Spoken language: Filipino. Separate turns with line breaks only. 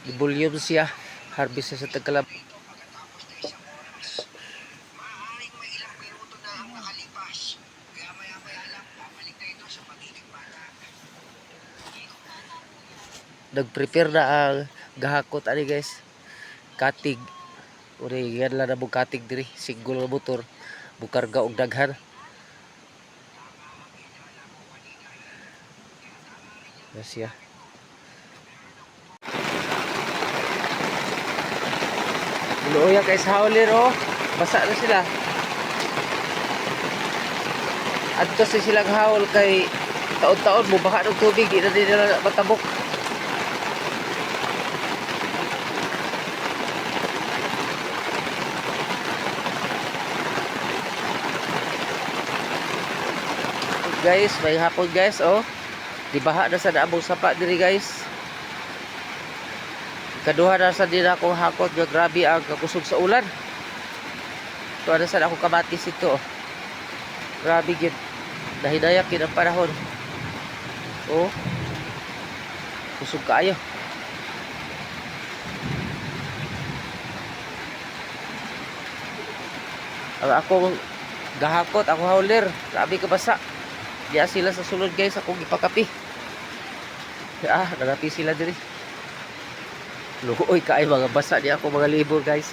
Di volume siya. Harvest sa Tagkalab. Nag-prepare na ang gahakot ani guys. Katig. Uri yan lang na mong katig diri. Single motor. Bukarga og daghan. Na siya. Luoya kay sa hauler oh. Basa na sila. Adto sa silang haul kay taon-taon mo baka ng tubig. Di na nila matabok. Guys, may hapon guys oh. Di baha na sa naabong sapa diri guys. Kaduha na sa din akong hakot nga grabe ang kakusog sa ulan. Ito na sa akong kamatis ito. Grabe gid. Nahidayak gid ang panahon. Oh. Kusog kaayo. Ang akong gahakot, akong hauler, grabe kabasa. Diya sila sa sulod guys, akong ipakapi. Nagapi sila diri. Luoy kaay mga basa di ako mga libur guys.